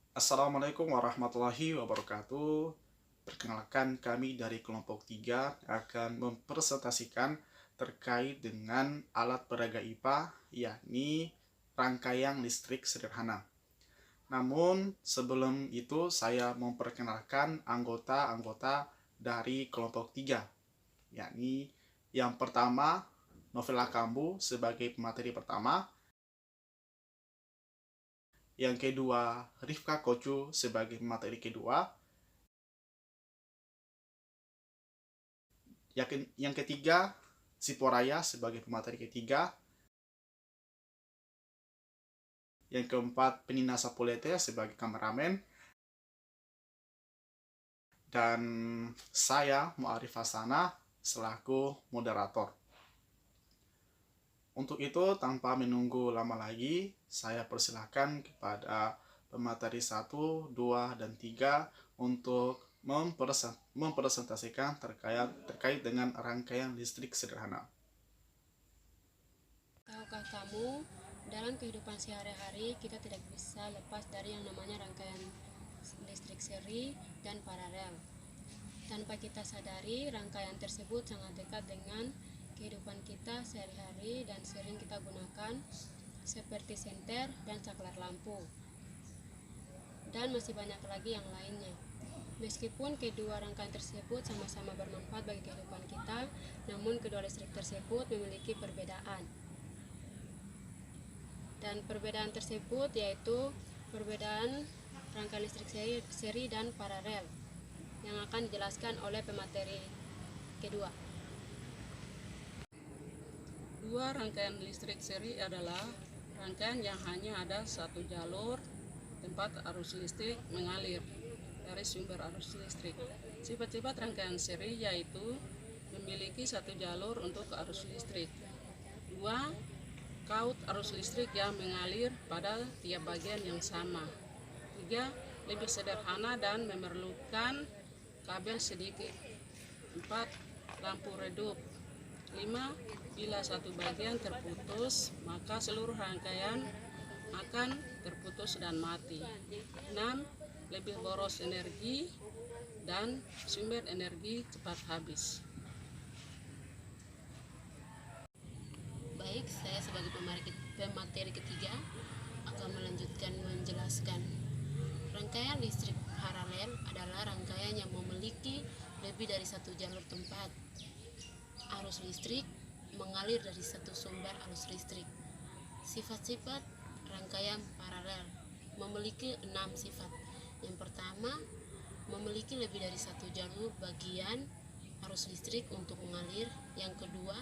Assalamualaikum warahmatullahi wabarakatuh. Perkenalkan, kami dari kelompok 3 akan mempresentasikan terkait dengan alat peraga IPA, yakni rangkaian listrik sederhana. Namun sebelum itu saya memperkenalkan anggota-anggota dari kelompok 3, yakni yang pertama Novela Kambu sebagai pemateri pertama, yang kedua Rifka Kocu sebagai pemateri kedua, yang ketiga Siporaya sebagai pemateri ketiga, yang keempat Penina Sapulete sebagai kameramen, dan saya Muarif Hasanah selaku moderator. Untuk itu, tanpa menunggu lama lagi, saya persilahkan kepada pemateri 1, 2, dan 3 untuk mempresentasikan terkait dengan rangkaian listrik sederhana. Tahukah kamu, dalam kehidupan sehari-hari kita tidak bisa lepas dari yang namanya rangkaian listrik seri dan paralel. Tanpa kita sadari, rangkaian tersebut sangat dekat dengan kehidupan kita sehari-hari dan sering kita gunakan seperti senter dan saklar lampu. Dan masih banyak lagi yang lainnya. Meskipun kedua rangkaian tersebut sama-sama bermanfaat bagi kehidupan kita, namun kedua listrik tersebut memiliki perbedaan. Dan perbedaan tersebut yaitu perbedaan rangkaian listrik seri dan paralel yang akan dijelaskan oleh pemateri kedua. Dua rangkaian listrik seri adalah rangkaian yang hanya ada satu jalur tempat arus listrik mengalir dari sumber arus listrik. Sifat-sifat rangkaian seri yaitu memiliki satu jalur untuk arus listrik. Dua, kaut arus listrik yang mengalir pada tiap bagian yang sama. Tiga, lebih sederhana dan memerlukan kabel sedikit. Empat, lampu redup. 5. Bila satu bagian terputus, maka seluruh rangkaian akan terputus dan mati. 6. Lebih boros energi dan sumber energi cepat habis. Baik, saya sebagai pemateri ketiga akan melanjutkan menjelaskan. Rangkaian listrik paralel adalah rangkaian yang memiliki lebih dari satu jalur tempat arus listrik mengalir dari satu sumber arus listrik. Sifat-sifat rangkaian paralel memiliki 6 sifat. Yang pertama, memiliki lebih dari satu jalur bagian arus listrik untuk mengalir. Yang kedua,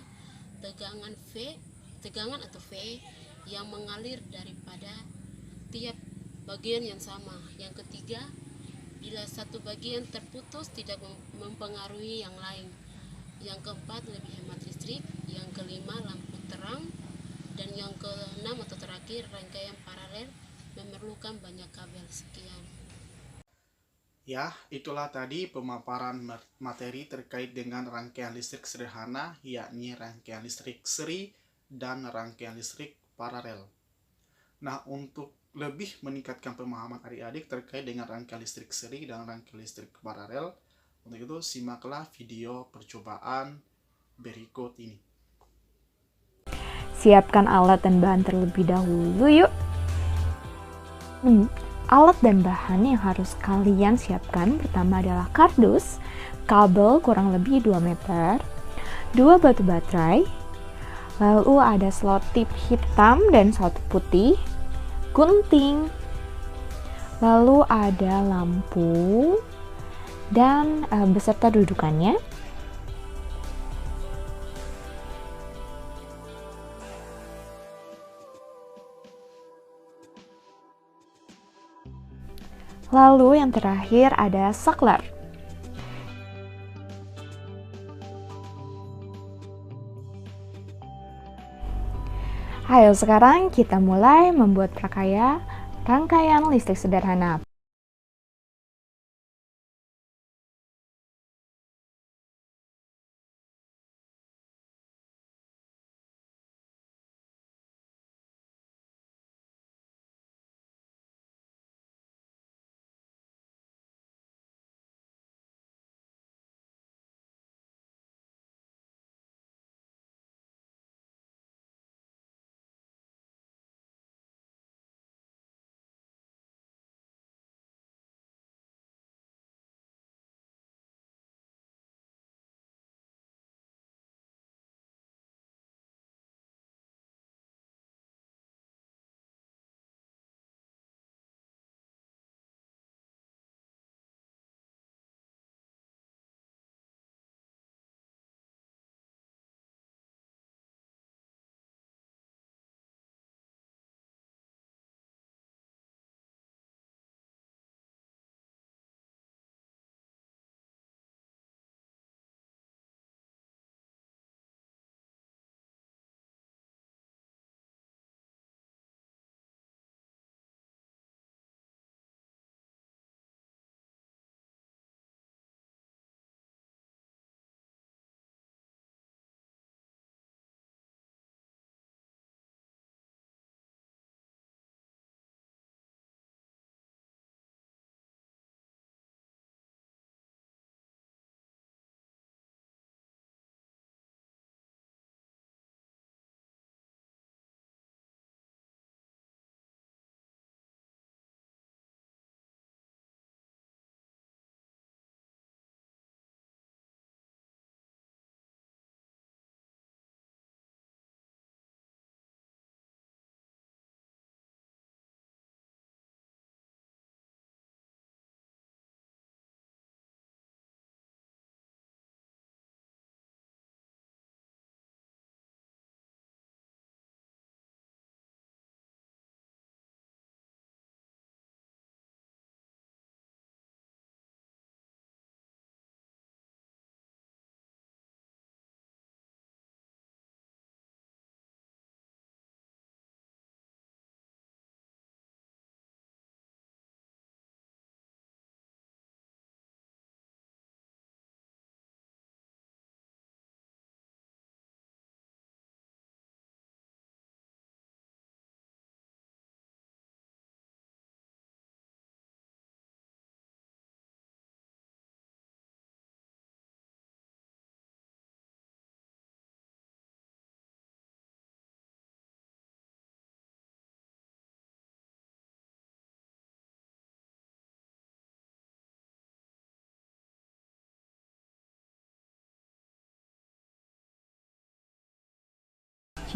tegangan atau V yang mengalir daripada tiap bagian yang sama. Yang ketiga, bila satu bagian terputus tidak mempengaruhi yang lain. Yang keempat, lebih hemat listrik. Yang kelima, lampu terang. Dan yang keenam atau terakhir, rangkaian paralel memerlukan banyak kabel. Sekian. Ya, itulah tadi pemaparan materi terkait dengan rangkaian listrik sederhana, yakni rangkaian listrik seri dan rangkaian listrik paralel. Nah, untuk lebih meningkatkan pemahaman adik-adik terkait dengan rangkaian listrik seri dan rangkaian listrik paralel, untuk itu simaklah video percobaan berikut ini. Siapkan alat dan bahan terlebih dahulu yuk. Alat dan bahan yang harus kalian siapkan pertama adalah kardus, kabel kurang lebih 2 meter, 2 batu baterai, lalu ada slot tip hitam dan satu putih, gunting, lalu ada lampu, dan beserta dudukannya. Lalu yang terakhir ada saklar. Ayo sekarang kita mulai membuat prakarya rangkaian listrik sederhana.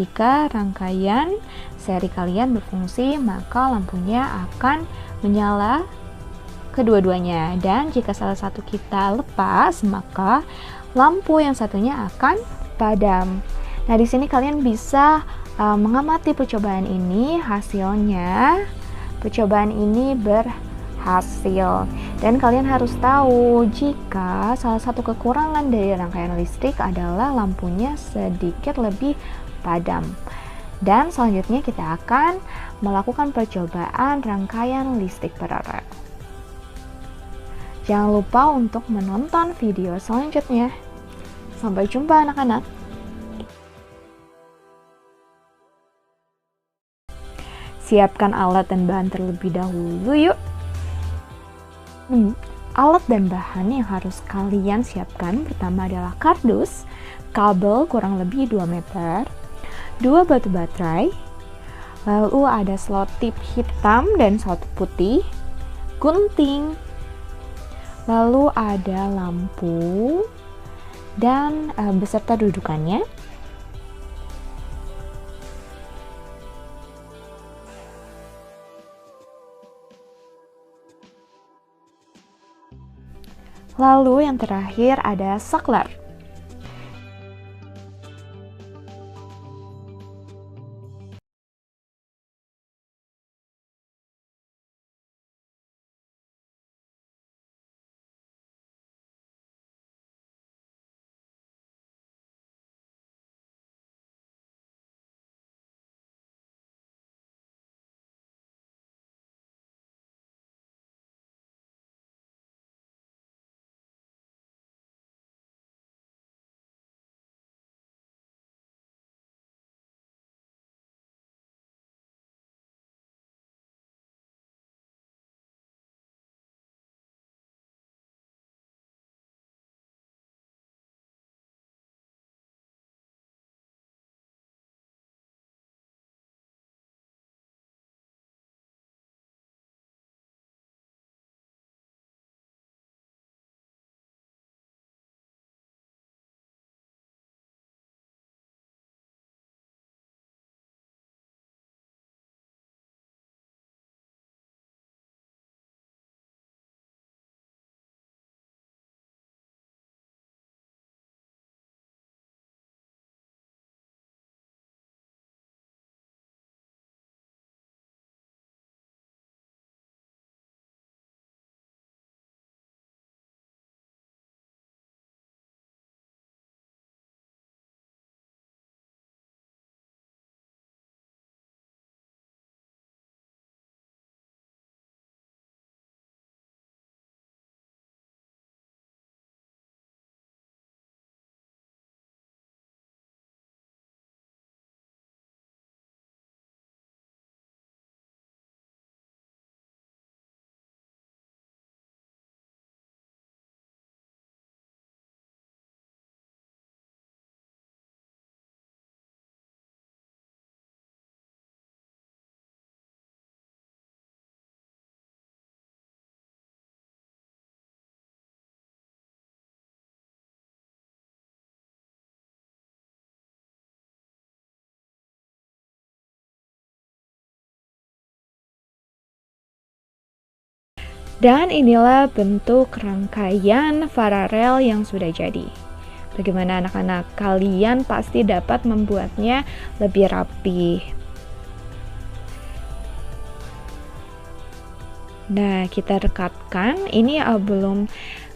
jika rangkaian seri kalian berfungsi, maka lampunya akan menyala kedua-duanya. Dan jika salah satu kita lepas, maka lampu yang satunya akan padam. Nah, di sini kalian bisa mengamati percobaan ini. Hasilnya, percobaan ini berhasil. Dan kalian harus tahu jika salah satu kekurangan dari rangkaian listrik adalah lampunya sedikit lebih padam. Dan selanjutnya kita akan melakukan percobaan rangkaian listrik paralel. Jangan lupa untuk menonton video selanjutnya. Sampai jumpa anak-anak. Siapkan alat dan bahan terlebih dahulu yuk. Alat dan bahan yang harus kalian siapkan pertama adalah kardus, kabel kurang lebih 2 meter, 2 batu baterai, lalu ada selotip hitam dan selotip putih, gunting, lalu ada lampu dan beserta dudukannya. Lalu yang terakhir ada saklar. Dan inilah bentuk rangkaian paralel yang sudah jadi. Bagaimana anak-anak? Kalian pasti dapat membuatnya lebih rapi. Nah, kita rekatkan. Ini belum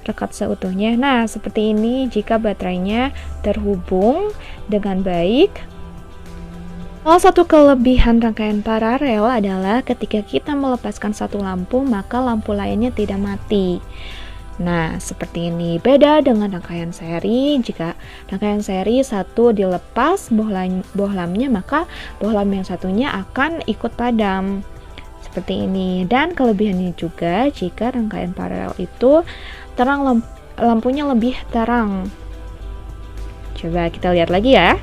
rekat seutuhnya. Nah, seperti ini jika baterainya terhubung dengan baik. Salah satu kelebihan rangkaian paralel adalah ketika kita melepaskan satu lampu, maka lampu lainnya tidak mati. Nah, seperti ini. Beda dengan rangkaian seri. Jika rangkaian seri satu dilepas bohlamnya, maka bohlam yang satunya akan ikut padam. Seperti ini. Dan kelebihannya juga jika rangkaian paralel itu terang, lampunya lebih terang. Coba kita lihat lagi ya.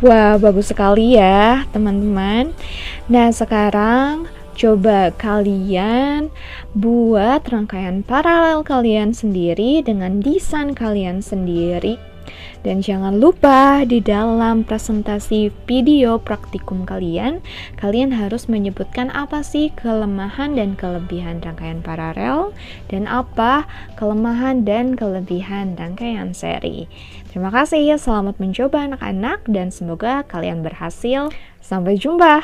Wah, bagus sekali ya, teman-teman. Nah, sekarang coba kalian buat rangkaian paralel kalian sendiri dengan desain kalian sendiri. Dan jangan lupa di dalam presentasi video praktikum kalian harus menyebutkan apa sih kelemahan dan kelebihan rangkaian paralel dan apa kelemahan dan kelebihan rangkaian seri. Terima kasih, selamat mencoba anak-anak dan semoga kalian berhasil. Sampai jumpa.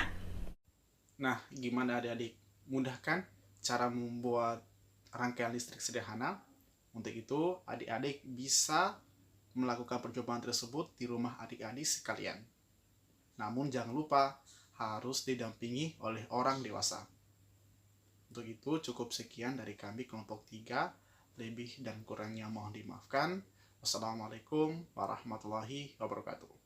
Nah, gimana adik-adik? Mudah kan cara membuat rangkaian listrik sederhana? Untuk itu, adik-adik bisa melakukan percobaan tersebut di rumah adik-adik sekalian. Namun jangan lupa harus didampingi oleh orang dewasa. Untuk itu cukup sekian dari kami kelompok 3. Lebih dan kurangnya mohon dimaafkan. Wassalamualaikum warahmatullahi wabarakatuh.